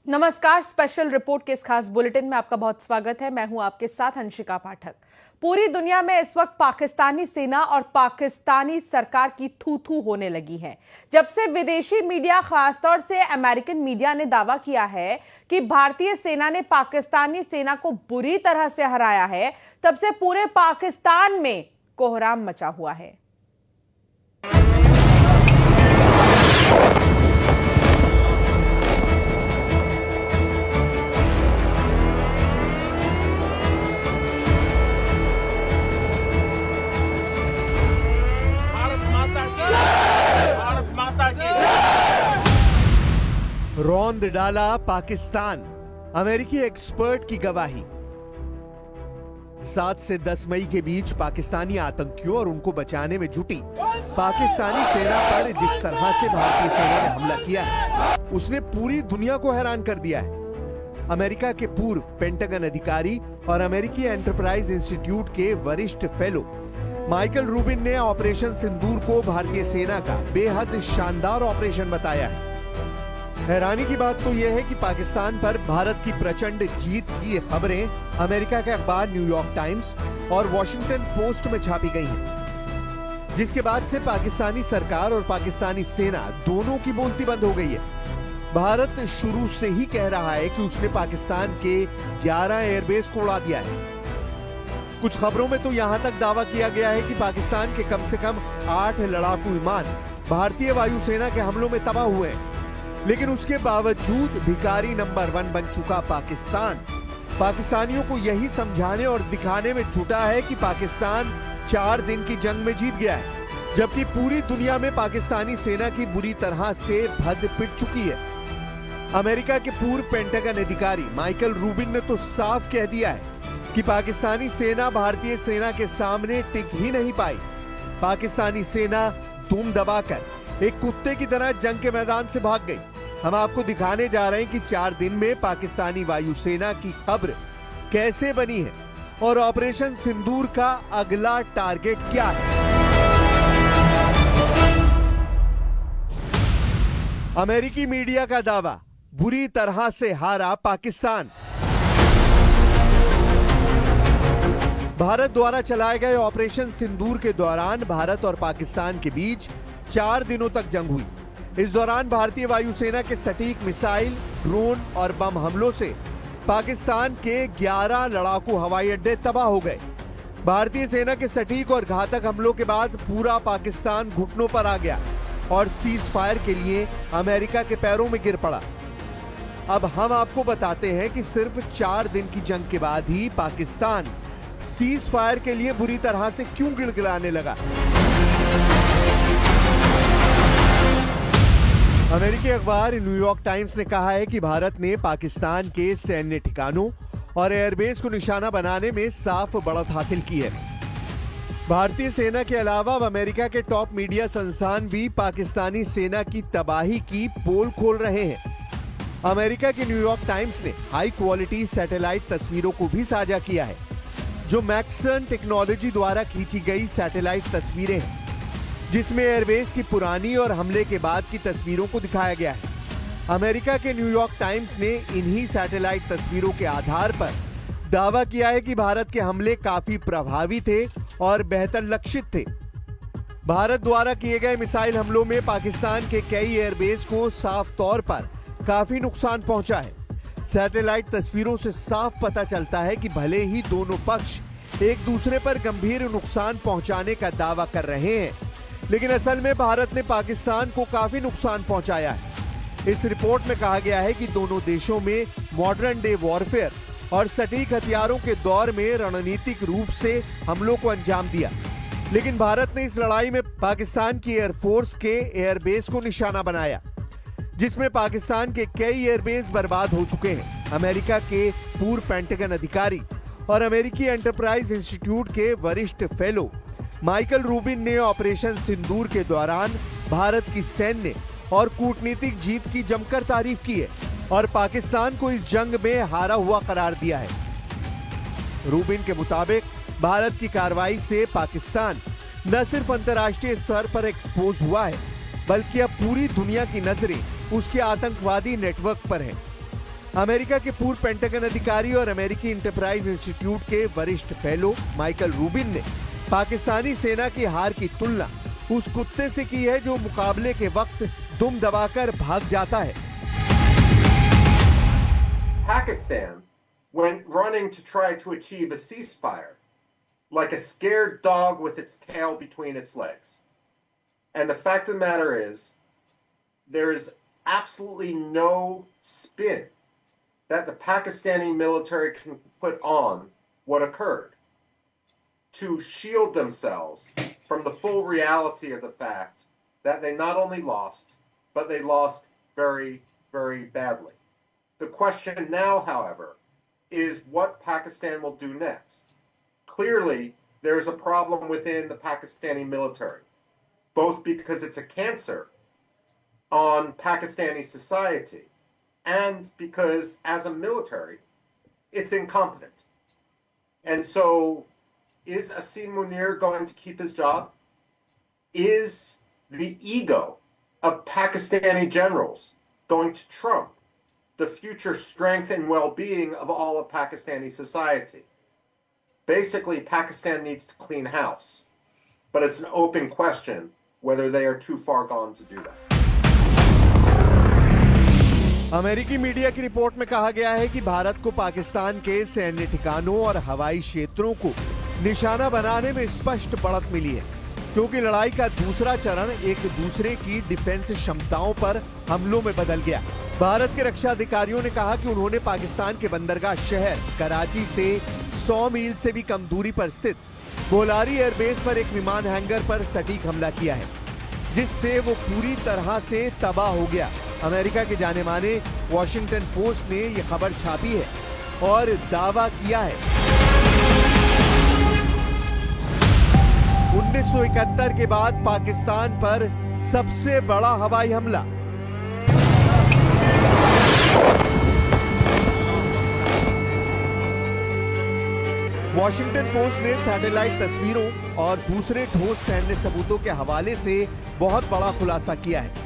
नमस्कार। Special report के इस खास बुलेटिन में आपका बहुत स्वागत है। मैं हूं आपके साथ अंशिका पाठक। पूरी दुनिया में इस वक्त पाकिस्तानी सेना और पाकिस्तानी सरकार की थू-थू होने लगी है। जब से विदेशी मीडिया, खासतौर से अमेरिकन मीडिया ने दावा किया है कि भारतीय सेना ने पाकिस्तानी सेना को बुरी तरह से हराया है, तब से पूरे पाकिस्तान में कोहराम मचा हुआ है। रौंद डाला पाकिस्तान, अमेरिकी एक्सपर्ट की गवाही। 7 से 10 मई के बीच पाकिस्तानी आतंकियों और उनको बचाने में जुटी पाकिस्तानी सेना पर जिस तरह से भारतीय सेना ने हमला किया है, उसने पूरी दुनिया को हैरान कर दिया है। अमेरिका के पूर्व पेंटागन अधिकारी और अमेरिकी एंटरप्राइज इंस्टीट्यूट के वरिष्ठ फेलो माइकल रूबिन ने ऑपरेशन सिंदूर को भारतीय सेना का बेहद शानदार ऑपरेशन बताया है। हैरानी की बात तो यह है कि पाकिस्तान पर भारत की प्रचंड जीत की ये खबरें अमेरिका के अखबार न्यूयॉर्क टाइम्स और वॉशिंगटन पोस्ट में छापी गई हैं, जिसके बाद से पाकिस्तानी सरकार और पाकिस्तानी सेना दोनों की बोलती बंद हो गई है। भारत शुरू से ही कह रहा है कि उसने पाकिस्तान के 11 एयरबेस को उड़ा दिया है। कुछ खबरों में तो यहां तक दावा किया गया है कि पाकिस्तान के कम से कम 8 लड़ाकू विमान भारतीय वायुसेना के हमलों में तबाह हुए हैं। लेकिन उसके बावजूद भिखारी नंबर 1 बन चुका पाकिस्तान पाकिस्तानियों को यही समझाने और दिखाने में जुटा है कि पाकिस्तान 4 दिन की जंग में जीत गया है, जबकि पूरी दुनिया में पाकिस्तानी सेना की बुरी तरह से भद्द पिट चुकी है। अमेरिका के पूर्व पेंटागन अधिकारी माइकल रूबिन ने तो साफ कह दिया है कि पाकिस्तानी सेना भारतीय सेना के सामने टिक ही नहीं पाई। पाकिस्तानी सेना दुम दबाकर एक कुत्ते की तरह जंग के मैदान से भाग गई। हम आपको दिखाने जा रहे हैं कि 4 दिन में पाकिस्तानी वायुसेना की कब्र कैसे बनी है और ऑपरेशन सिंदूर का अगला टारगेट क्या है। अमेरिकी मीडिया का दावा, बुरी तरह से हारा पाकिस्तान। भारत द्वारा चलाए गए ऑपरेशन सिंदूर के दौरान भारत और पाकिस्तान के बीच 4 दिनों तक जंग हुई। इस दौरान भारतीय वायुसेना के सटीक मिसाइल, ड्रोन और बम हमलों से पाकिस्तान के 11 लड़ाकू हवाई अड्डे तबाह हो गए। भारतीय सेना के सटीक और घातक हमलों के बाद पूरा पाकिस्तान घुटनों पर आ गया और सीज फायर के लिए अमेरिका के पैरों में गिर पड़ा। अब हम आपको बताते हैं कि सिर्फ 4 दिन की जंग के बाद ही पाकिस्तान सीज फायर के लिए बुरी तरह से क्यों गिड़गिड़ाने लगा। अमेरिकी अखबार न्यूयॉर्क टाइम्स ने कहा है कि भारत ने पाकिस्तान के सैन्य ठिकानों और एयरबेस को निशाना बनाने में साफ बढ़त हासिल की है। भारतीय सेना के अलावा अब अमेरिका के टॉप मीडिया संस्थान भी पाकिस्तानी सेना की तबाही की पोल खोल रहे हैं। अमेरिका के न्यूयॉर्क टाइम्स ने हाई क्वालिटी सैटेलाइट तस्वीरों को भी साझा किया है, जो मैक्सन टेक्नोलॉजी द्वारा खींची गई सैटेलाइट तस्वीरें हैं, जिसमें एयरबेस की पुरानी और हमले के बाद की तस्वीरों को दिखाया गया है। अमेरिका के न्यूयॉर्क टाइम्स ने इन्हीं सैटेलाइट तस्वीरों के आधार पर दावा किया है कि भारत के हमले काफी प्रभावी थे और बेहतर लक्षित थे। भारत द्वारा किए गए मिसाइल हमलों में पाकिस्तान के कई एयरबेस को साफ तौर पर काफी नुकसान पहुंचा है। सैटेलाइट तस्वीरों से साफ पता चलता है कि भले ही दोनों पक्ष एक दूसरे पर गंभीर नुकसान पहुंचाने का दावा कर रहे हैं, लेकिन असल में भारत ने पाकिस्तान को काफी नुकसान पहुंचाया है। इस रिपोर्ट में कहा गया है कि दोनों देशों में मॉडर्न डे वॉरफेयर और सटीक हथियारों के दौर में रणनीतिक रूप से हमलों को अंजाम दिया, लेकिन भारत ने इस लड़ाई में पाकिस्तान की एयरफोर्स के एयरबेस को निशाना बनाया, जिसमें पाकिस्तान के कई एयरबेस बर्बाद हो चुके हैं। अमेरिका के पूर्व पेंटागन अधिकारी और अमेरिकी एंटरप्राइज इंस्टीट्यूट के वरिष्ठ फेलो माइकल रूबिन ने ऑपरेशन सिंदूर के दौरान भारत की सैन्य और कूटनीतिक जीत की जमकर तारीफ की है और पाकिस्तान को इस जंग में हारा हुआ करार दिया है। रूबिन के मुताबिक भारत की कार्रवाई से पाकिस्तान न सिर्फ अंतर्राष्ट्रीय स्तर पर एक्सपोज हुआ है, बल्कि अब पूरी दुनिया की नजरें उसके आतंकवादी नेटवर्क पर हैं। अमेरिका के पूर्व पेंटागन अधिकारी और अमेरिकी इंटरप्राइज इंस्टीट्यूट के वरिष्ठ फेलो माइकल रूबिन ने पाकिस्तानी सेना की हार की तुलना उस कुत्ते से की है जो मुकाबले के वक्त दुम दबाकर भाग जाता है। Pakistan went running to try to achieve a ceasefire, like a scared dog with its tail between its legs. And the fact of the matter is, there is absolutely no spin that the Pakistani military can put on what occurred to shield themselves from the full reality of the fact that they not only lost, but they lost very, very badly. The question now, however, is what Pakistan will do next. Clearly, there's a problem within the Pakistani military, both because it's a cancer on Pakistani society and because, as a military, it's incompetent. And so, is Asim Munir going to keep his job? Is the ego of Pakistani generals going to trump the future strength and well-being of all of Pakistani society? Basically, Pakistan needs to clean house, but it's an open question whether they are too far gone to do that. अमेरिकी media की report में कहा गया है कि भारत को पाकिस्तान के सैन्य ठिकानों और हवाई क्षेत्रों को निशाना बनाने में स्पष्ट बढ़त मिली है, क्योंकि लड़ाई का दूसरा चरण एक दूसरे की डिफेंस क्षमताओं पर हमलों में बदल गया। भारत के रक्षा अधिकारियों ने कहा कि उन्होंने पाकिस्तान के बंदरगाह शहर कराची से 100 मील से भी कम दूरी पर स्थित गोलारी एयरबेस पर एक विमान हैंगर पर सटीक हमला किया है, जिससे वो पूरी तरह से तबाह हो गया। अमेरिका के जाने माने वॉशिंगटन पोस्ट ने यह खबर छापी है और दावा किया है 1971 के बाद पाकिस्तान पर सबसे बड़ा हवाई हमला। वॉशिंगटन पोस्ट ने सैटेलाइट तस्वीरों और दूसरे ठोस सैन्य सबूतों के हवाले से बहुत बड़ा खुलासा किया है।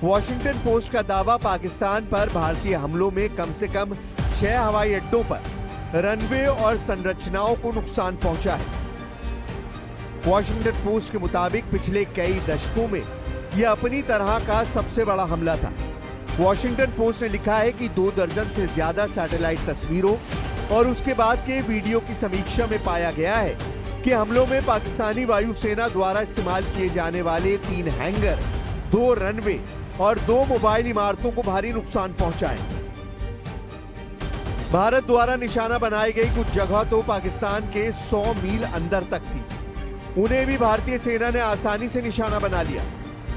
वॉशिंगटन पोस्ट का दावा पाकिस्तान पर भारतीय हमलों में कम से कम 6 हवाई अड्डों पर रनवे और संरचनाओं को नुकसान पहुंचा है। वॉशिंगटन पोस्ट के मुताबिक पिछले कई दशकों में यह अपनी तरह का सबसे बड़ा हमला था। वॉशिंगटन पोस्ट ने लिखा है कि 2 दर्जन से ज्यादा सैटेलाइट तस्वीरों और उसके बाद के वीडियो की समीक्षा में पाया गया है कि हमलों में पाकिस्तानी वायुसेना द्वारा इस्तेमाल किए जाने वाले 3 हैंगर, 2 रनवे और 2 मोबाइल इमारतों को भारी नुकसान पहुंचा है। भारत द्वारा निशाना बनाई गई कुछ जगह तो पाकिस्तान के 100 मील अंदर तक थी, उन्हें भी भारतीय सेना ने आसानी से निशाना बना लिया।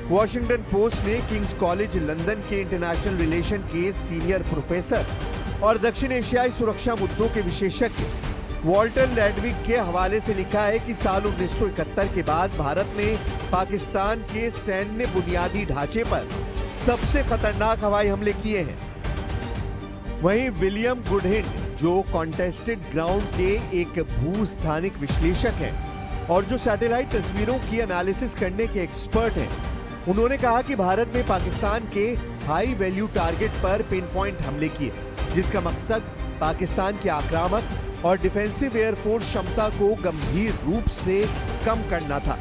वॉशिंगटन पोस्ट ने किंग्स कॉलेज लंदन के इंटरनेशनल रिलेशन के सीनियर प्रोफेसर और दक्षिण एशियाई सुरक्षा मुद्दों के विशेषज्ञ वॉल्टर लैडविक के हवाले से लिखा है कि साल 1971 के बाद भारत ने पाकिस्तान के सैन्य बुनियादी ढांचे पर सबसे खतरनाक हवाई हमले किए हैं। वहीं विलियम गुडहिंड, जो कॉन्टेस्टेड ग्राउंड के एक भूस्थानिक विश्लेषक हैं और जो सैटेलाइट तस्वीरों की एनालिसिस करने के एक्सपर्ट हैं, उन्होंने कहा कि भारत ने पाकिस्तान के हाई वैल्यू टारगेट पर पिन पॉइंट हमले किए, जिसका मकसद पाकिस्तान के आक्रामक और डिफेंसिव एयरफोर्स क्षमता को गंभीर रूप से कम करना था।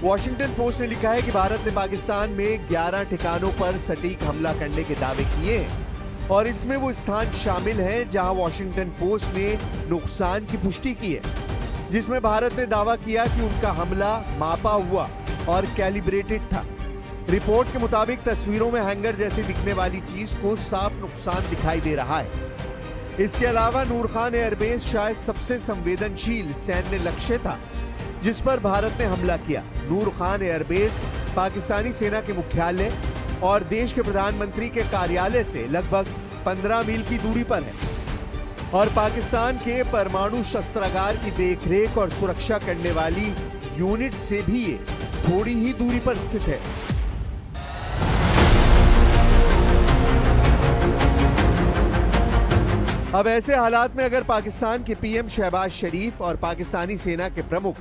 वॉशिंगटन पोस्ट ने लिखा है कि भारत ने पाकिस्तान में 11 ठिकानों पर सटीक हमला करने के दावे किए हैं और इसमें वो स्थान शामिल हैं जहां वॉशिंगटन पोस्ट ने नुकसान की पुष्टि की है, जिसमें भारत ने दावा किया कि उनका हमला मापा हुआ और कैलिब्रेटेड था। रिपोर्ट के मुताबिक तस्वीरों में हैंगर जैसी दिखने वाली चीज को साफ नुकसान दिखाई दे रहा है। इसके अलावा नूर खान एयरबेस शायद सबसे संवेदनशील सैन्य लक्ष्य था जिस पर भारत ने हमला किया। नूर खान एयरबेस पाकिस्तानी सेना के मुख्यालय और देश के प्रधानमंत्री के कार्यालय से लगभग 15 मील की दूरी पर है और पाकिस्तान के परमाणु शस्त्रागार की देखरेख और सुरक्षा करने वाली यूनिट से भी ये थोड़ी ही दूरी पर स्थित है। अब ऐसे हालात में अगर पाकिस्तान के पीएम शहबाज शरीफ और पाकिस्तानी सेना के प्रमुख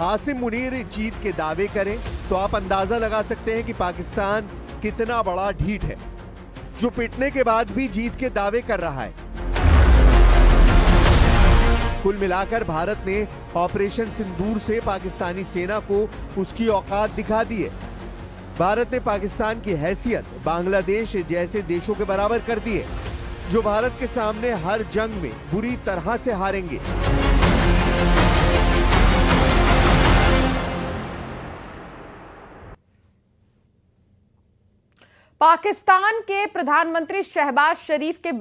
आसिम मुनीर जीत के दावे करें तो आप अंदाजा लगा सकते हैं कि पाकिस्तान कितना बड़ा ढीठ है। जो पिटने के बाद भी जीत के दावे कर रहा है। कुल मिलाकर भारत ने ऑपरेशन सिंदूर से पाकिस्तानी सेना को उसकी औकात दिखा दी है। भारत ने पाकिस्तान की हैसियत बांग्लादेश जैसे देशों के बराबर कर दी है, जो भारत के सामने हर जंग में बुरी तरह से हारेंगे। पाकिस्तान के प्रधानमंत्री शहबाज शरीफ के